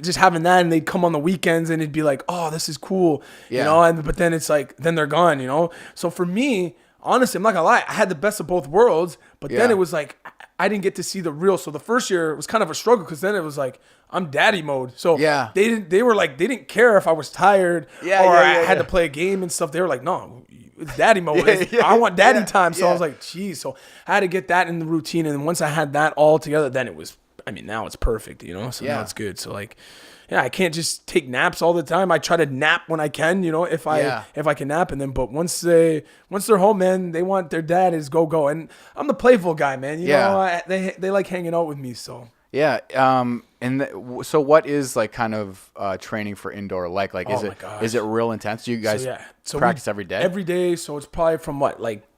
just having that, and they'd come on the weekends and it'd be like, oh, this is cool, but then it's like, then they're gone, So for me, honestly, I'm not gonna lie, I had the best of both worlds, but then it was like, I didn't get to see the real. So the first year was kind of a struggle because then it was like, I'm daddy mode. So they didn't care if I was tired or I had to play a game and stuff. They were like, no, it's daddy mode. I want daddy time. So I was like, geez. So I had to get that in the routine. And then once I had that all together, then it was, now it's perfect, So now it's good. So like, I can't just take naps all the time. I try to nap when I can, if I can nap. And then, but once they're home, man, they want their dad is go. And I'm the playful guy, man. You know, they like hanging out with me. So yeah. So what is like kind of training for indoor like? Like, is it real intense? Do you guys practice every day? Every day. So it's probably from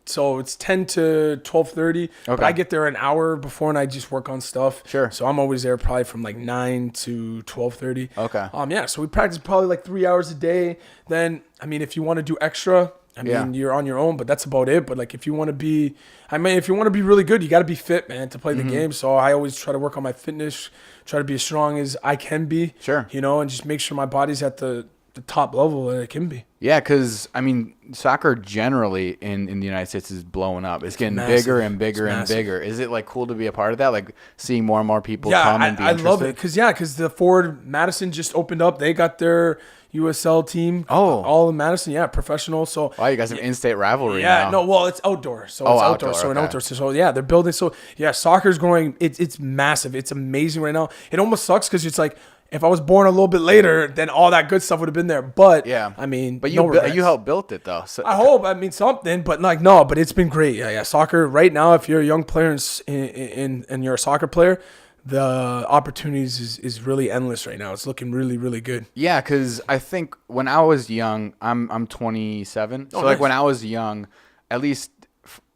so it's 10 to 12:30. Okay. But I get there an hour before and I just work on stuff. Sure. So I'm always there probably from 9 to 12:30. Okay. So we practice probably 3 hours a day. Then, if you want to do extra, you're on your own, but that's about it. But if you want to be, really good, you got to be fit, man, to play the game. So I always try to work on my fitness, try to be as strong as I can be. Sure. And just make sure my body's at the the top level that it can be. Yeah, because, I mean, soccer generally in the United States is blowing up. It's getting bigger and bigger and bigger. Is it, like, cool to be a part of that? Like, seeing more and more people come and be interested? I love it. Because the Ford Madison just opened up. They got their USL team. Oh. All in Madison. Yeah, professional. So wow, you guys have in-state rivalry now. Yeah, no, well, it's outdoor. So it's outdoor. So an outdoor. So, yeah, they're building. So, yeah, soccer's growing. It's massive. It's amazing right now. It almost sucks because it's like, if I was born a little bit later, then all that good stuff would have been there. But yeah, I mean, but you helped build it though. So. I hope. I mean something, but like no. But it's been great. Yeah. Soccer right now. If you're a young player and you're a soccer player, the opportunities is really endless right now. It's looking really, really good. Yeah, because I think when I was young, I'm 27. So like when I was young, at least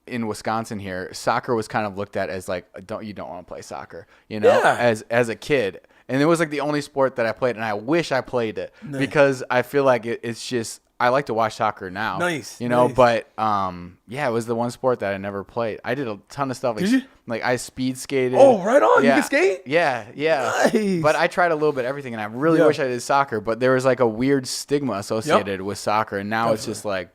in Wisconsin here, soccer was kind of looked at as like you don't want to play soccer, as a kid. And it was like the only sport that I played, and I wish I played it because I feel like it's just I like to watch soccer now. Nice. But it was the one sport that I never played. I did a ton of stuff. Like, did you? Like I speed skated. Oh, right on. Yeah. You can skate? Yeah. Nice. But I tried a little bit of everything, and I really wish I did soccer. But there was like a weird stigma associated with soccer, and now it's just like.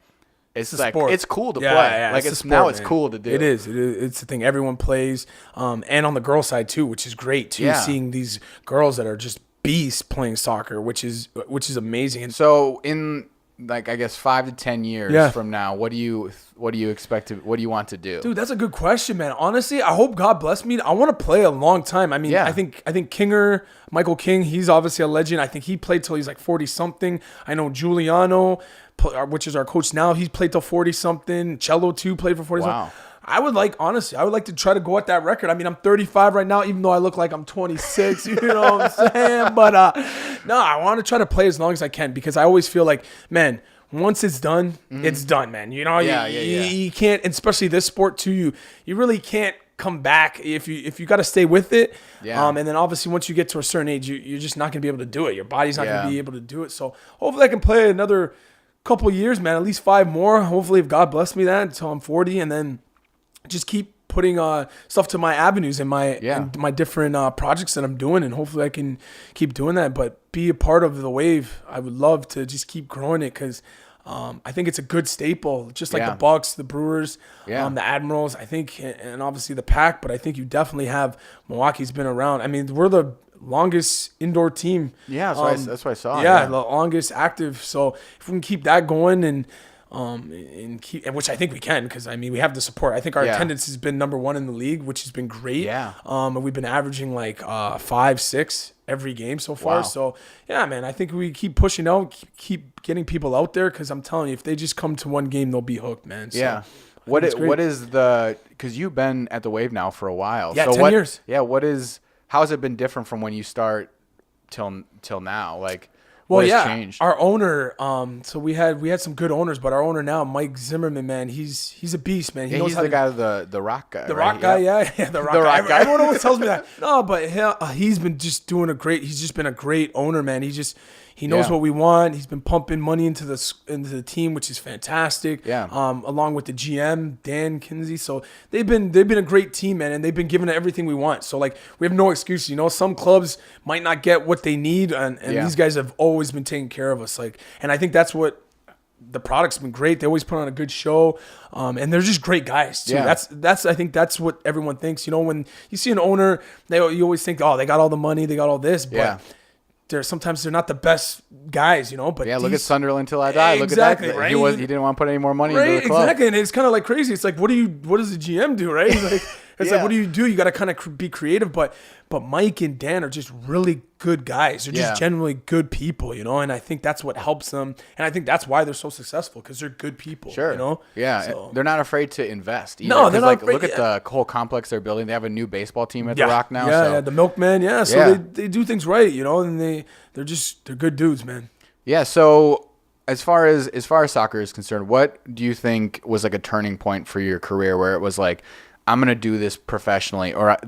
It's like sport. It's cool to play. Yeah, like it's sport, now it's cool to do. It is. It's the thing everyone plays, and on the girl side too, which is great too. Yeah. Seeing these girls that are just beasts playing soccer, which is amazing. And so in like I guess 5 to 10 years from now, what do you expect to? What do you want to do? Dude, that's a good question, man. Honestly, I hope God bless me. I want to play a long time. I mean, I think Michael King, he's obviously a legend. I think he played till he's like 40 something. I know Giuliano, which is our coach now, he's played till 40 something. Cello too played for 40 something. I would like to try to go at that record. I mean, I'm 35 right now, even though I look like I'm 26, you know what I'm saying? But no, I want to try to play as long as I can because I always feel like, man, once it's done, it's done, man. You know, you can't, especially this sport too, you really can't come back if you got to stay with it. Yeah. And then obviously once you get to a certain age, you're just not going to be able to do it. Your body's not going to be able to do it. So hopefully I can play another couple of years, man, at least 5 more. Hopefully if God bless me that until I'm 40 and then just keep putting stuff to my avenues and my different projects that I'm doing, and hopefully I can keep doing that. But be a part of the Wave. I would love to just keep growing it because I think it's a good staple, just like the Bucks, the Brewers, the Admirals. I think, and obviously the Pack. But I think you definitely have Milwaukee's been around. I mean, we're the longest indoor team. Yeah, that's what I saw. Yeah, the longest active. So if we can keep that going and keep, which I think we can, because I mean we have the support. I think our attendance has been number 1 in the league, which has been great. Yeah. And we've been averaging like 5-6 every game so far. Wow. So yeah, man, I think we keep pushing out, keep getting people out there, because I'm telling you, if they just come to one game, they'll be hooked, man. So, yeah. What is the? Because you've been at the Wave now for a while. Yeah, so 10 years. Yeah. How has it been different from when you start till now? Like, well, what has changed? Our owner. So we had some good owners, but our owner now, Mike Zimmerman, man, he's a beast, man. He's the guy, the rock guy. The rock guy, yeah, the rock guy. Everyone always tells me that. No, but he's been just doing he's just been a great owner, man. He knows what we want. He's been pumping money into the team, which is fantastic. Yeah. Along with the GM, Dan Kinsey. So they've been a great team, man, and they've been giving it everything we want. So like we have no excuse. You know, some clubs might not get what they need, and these guys have always been taking care of us. Like, and I think that's what the product's been great. They always put on a good show, and they're just great guys too. Yeah. That's I think that's what everyone thinks. You know, when you see an owner, you always think, oh, they got all the money, they got all this, but sometimes they're not the best guys, you know. But look at Sunderland till I die. Exactly, look at that. Right? He didn't want to put any more money into the club. Exactly, and it's kind of like crazy. It's like, what does the GM do, right? It's like, what do you do? You got to kind of be creative. But Mike and Dan are just really good guys. They're just generally good people, you know. And I think that's what helps them. And I think that's why they're so successful, because they're good people. Sure, you know. Yeah, so they're not afraid to invest either. No, they're not afraid. Look at the whole complex they're building. They have a new baseball team at the Rock now. Yeah, the Milkmen. Yeah, so they do things right, you know. And they're good dudes, man. Yeah. So as far as soccer is concerned, what do you think was like a turning point for your career where it was like, I'm going to do this professionally, or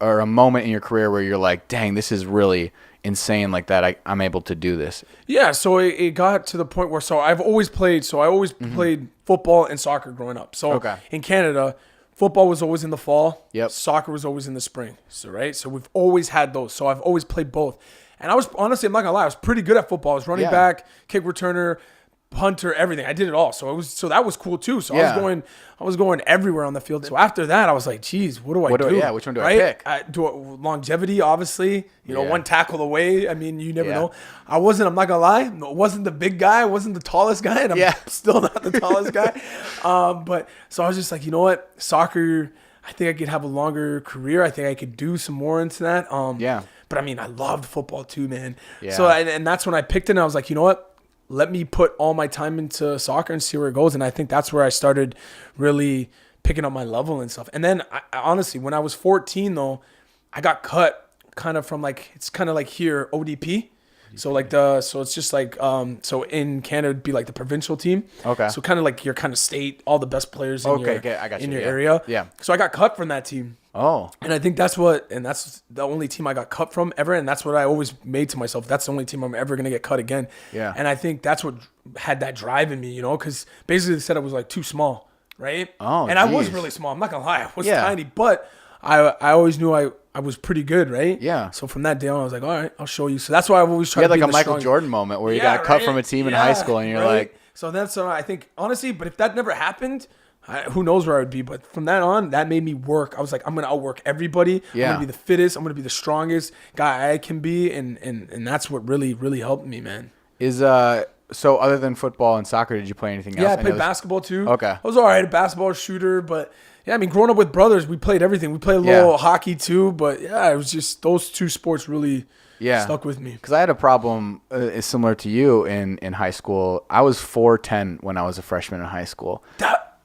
a moment in your career where you're like, dang, this is really insane, like that I'm able to do this? Yeah, so it got to the point where, I've always played, played football and soccer growing up. So in Canada, football was always in the fall. Yep. Soccer was always in the spring. So we've always had those. So I've always played both. And I was, honestly, I'm not gonna lie, I was pretty good at football. I was running back, kick returner, punter, everything. I did it all. So that was cool too. So I was going everywhere on the field. So after that, I was like, geez, what do I do? Yeah, which one do I pick? Longevity, obviously. One tackle away. I mean, you never know. I'm not gonna lie, I wasn't the big guy, I wasn't the tallest guy, and I'm still not the tallest guy. But so I was just like, you know what? Soccer, I think I could have a longer career. I think I could do some more into that. But I mean, I loved football too, man. Yeah. So and that's when I picked it, and I was like, you know what? Let me put all my time into soccer and see where it goes. And I think that's where I started really picking up my level and stuff. And then I honestly, when I was 14 though, I got cut kind of from it's kind of like here, ODP. So so it's just like, so in Canada it'd be like the provincial team. Okay. So kind of like your kind of state, all the best players in your area. Yeah. So I got cut from that team. Oh. And I think that's the only team I got cut from ever. And that's what I always made to myself. That's the only team I'm ever going to get cut again. Yeah. And I think that's what had that drive in me, because basically they said I was like too small. Right. Oh, and I was really small. I'm not going to lie. I was tiny, but I always knew I was pretty good. Right. Yeah. So from that day on, I was like, all right, I'll show you. So that's why I've always tried to be like a Michael Jordan moment where you got cut from a team in high school and you're like. So that's, I think, honestly, but if that never happened, who knows where I would be. But from that on, that made me work. I was like, I'm going to outwork everybody. Yeah. I'm going to be the fittest. I'm going to be the strongest guy I can be. And that's what really, really helped me, man. So other than football and soccer, did you play anything else? Yeah, I played basketball too. Okay. I was all right, a basketball shooter. But, yeah, I mean, growing up with brothers, we played everything. We played a little hockey too. But, yeah, it was just those two sports really stuck with me. Because I had a problem similar to you in high school. I was 4'10" when I was a freshman in high school.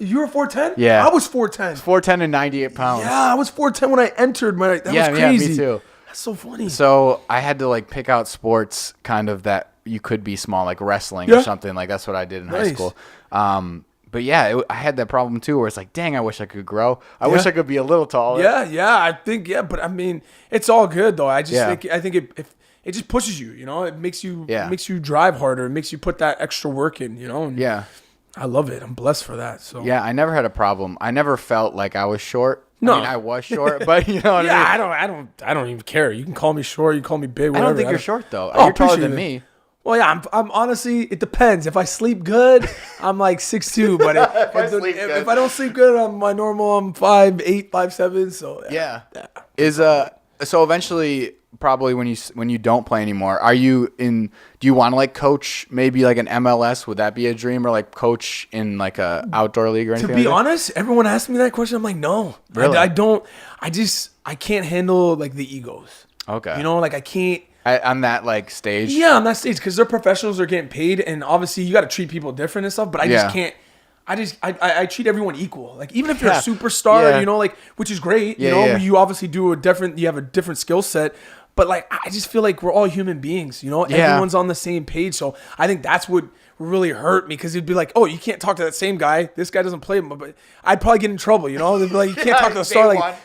You were 4'10"? Yeah. I was 4'10". 4'10" and 98 pounds. Yeah, I was 4'10" when I entered. That was crazy. Yeah, me too. That's so funny. So I had to pick out sports kind of that you could be small, like wrestling or something. That's what I did in high school. But yeah, I had that problem too, where it's like, dang, I wish I could grow. I wish I could be a little taller. Yeah, I think, but I mean, it's all good though. I think it just pushes you, it makes you drive harder. It makes you put that extra work in, and I love it. I'm blessed for that. So yeah, I never had a problem. I never felt like I was short. No, I mean, I was short, but you know what I mean? I don't even care. You can call me short. You can call me big. Whatever. I don't think you're short though. You're taller than me. Well, yeah, I'm honestly, it depends. If I sleep good, I'm like 6'2", but if I don't sleep good, I'm my normal. I'm 5'8", 5'7". So yeah. So eventually, probably when you don't play anymore, do you want to coach maybe an MLS? Would that be a dream, or coach in a outdoor league or anything? To be honest, everyone asks me that question. I'm like, no, really? I don't. I can't handle the egos. Okay. I can't. On that stage? Yeah, on that stage, because they're professionals, they're getting paid, and obviously you got to treat people different and stuff, but I just can't. I treat everyone equal. Even if you're a superstar, which is great, you obviously you have a different skill set, but I just feel like we're all human beings, everyone's on the same page. So I think that's what really hurt me, because it'd be like, oh, you can't talk to that same guy. This guy doesn't play, but I'd probably get in trouble, They'd be like, you can't talk to the star.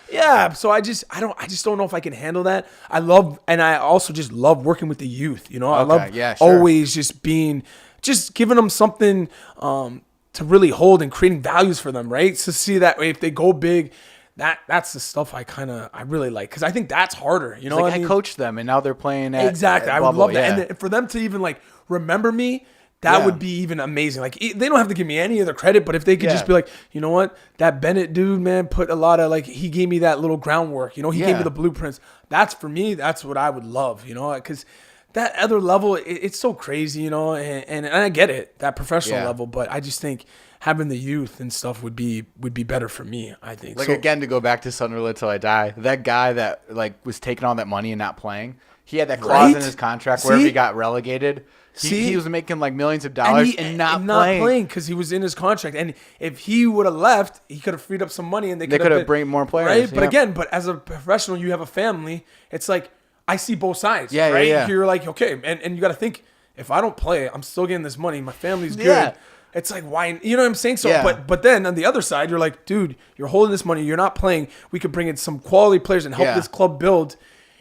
So I just don't know if I can handle that. I also just love working with the youth, I love always just giving them something to really hold and creating values for them, right? To see that if they go big, that's the stuff I really like, because I think that's harder. I coached them and now they're playing at exactly. I would love that, and for them to even remember me. That would be even amazing. They don't have to give me any other credit, but if they could just be like, you know what, that Bennett dude, man, put a lot of he gave me that little groundwork. He gave me the blueprints. That's for me. That's what I would love. Because that other level, it's so crazy. And I get it, that professional level, but I just think having the youth and stuff would be better for me. I think. Again, to go back to Sunderland till I die, that guy that was taking all that money and not playing, he had that clause in his contract where if he got relegated. He was making millions of dollars and not playing because he was in his contract. And if he would have left, he could have freed up some money and they could have bring more players. Right? Yeah. But as a professional, you have a family. It's I see both sides. Yeah, right? Yeah. You're okay, and you got to think, if I don't play, I'm still getting this money. My family's good. Yeah. It's why, you know what I'm saying? So, but then on the other side, you're dude, you're holding this money. You're not playing. We could bring in some quality players and help this club build.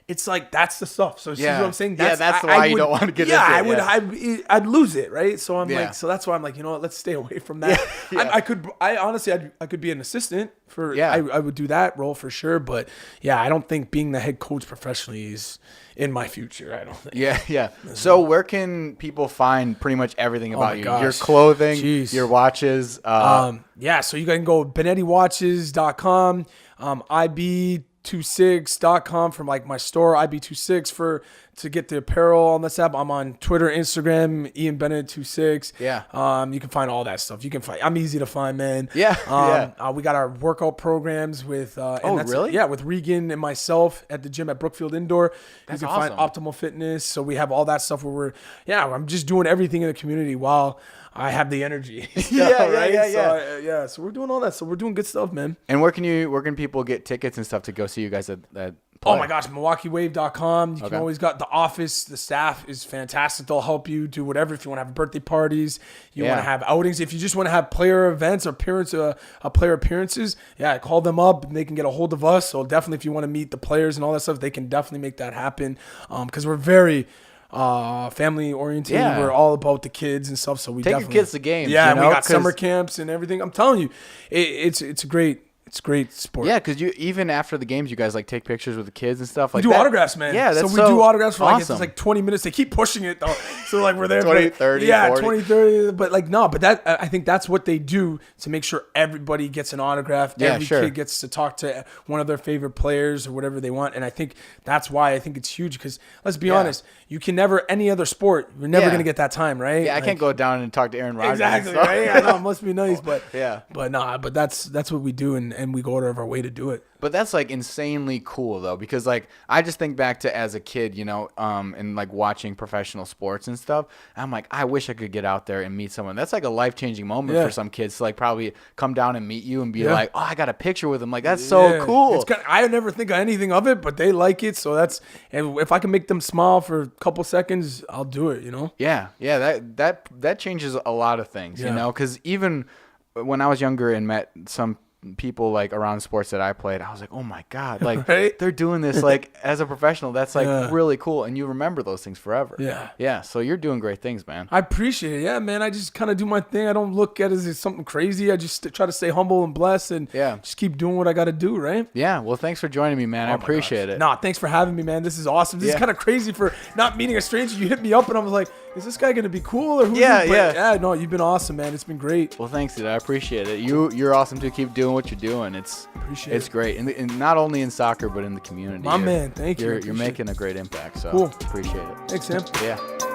it's like that's the stuff. So see what I'm saying? That's why you don't want to get into it. I'd lose it, right? So I'm Yeah. like, so that's why I'm like, you know what? Let's stay away from that. Yeah. I honestly could be an assistant for. Yeah. I would do that role for sure, but yeah, I don't think being the head coach professionally is in my future. I don't think. Yeah. So where can people find pretty much everything about you? gosh. Your clothing, Jeez. your watches. Yeah, so you can go BennettiWatches.com, IB26.com from like my store, IB26 to get the apparel on this app. I'm on Twitter, Instagram, Ian Bennett 26. Yeah. You can find all that stuff. You can find. I'm easy to find, man. Yeah. We got our workout programs with. Really? Yeah, with Regan and myself at the gym at Brookfield Indoor. That's you can find Optimal Fitness. So we have all that stuff where I'm just doing everything in the community while I have the energy. Yeah. So we're doing all that. So we're doing good stuff, man. And where can people get tickets and stuff to go see you guys at play? Oh my gosh, MilwaukeeWave.com. You can always got the office. The staff is fantastic. They'll help you do whatever. If you want to have birthday parties, you want to have outings. If you just want to have player events or player appearances, call them up and they can get a hold of us. So definitely, if you want to meet the players and all that stuff, they can definitely make that happen. Because we're very family oriented. Yeah. We're all about the kids and stuff. So we take definitely your kids to games. Yeah, you know, we got summer camps and everything. I'm telling you, it's a great sport. Yeah, because you even after the games, you guys like take pictures with the kids and stuff. Like we do autographs, man. Yeah, that's so we do autographs for awesome. It's like 20 minutes. They keep pushing it though. So like we're there 20, for 30, 40. 20, 30. But like no, but that I think that's what they do to make sure everybody gets an autograph. Yeah, Every kid gets to talk to one of their favorite players or whatever they want. And I think that's why I think it's huge because let's be honest, you can never any other sport. You're never gonna get that time, right? Yeah, I can't go down and talk to Aaron Rodgers. Exactly, right? I know it must be nice, but but that's what we do, and we go out of our way to do it. But that's like insanely cool though, because like I just think back to as a kid, you know, and like watching professional sports and stuff. I'm like, I wish I could get out there and meet someone. That's like a life-changing moment for some kids to like probably come down and meet you and be like, oh, I got a picture with them. Like that's so cool. I never think of anything of it, but they like it, so and if I can make them smile for a couple seconds, I'll do it. You know? Yeah. That changes a lot of things. You know, because even when I was younger and met some people like around sports that I played, I was like, oh my God, like they're doing this like as a professional. That's like really cool. And you remember those things forever. Yeah. So you're doing great things, man. I appreciate it. Yeah, man. I just kind of do my thing. I don't look at it as something crazy. I just try to stay humble and blessed and just keep doing what I got to do. Right. Yeah. Well, thanks for joining me, man. I appreciate it. Nah, thanks for having me, man. This is awesome. This is kind of crazy for not meeting a stranger. You hit me up and I was like, is this guy going to be cool or who's Yeah, no, you've been awesome, man. It's been great. Well, thanks, dude. I appreciate it. You're awesome to keep doing what you're doing. It's great. And not only in soccer, but in the community. My man, thank you. You're making a great impact. So cool. Appreciate it. Thanks, Sam. Yeah.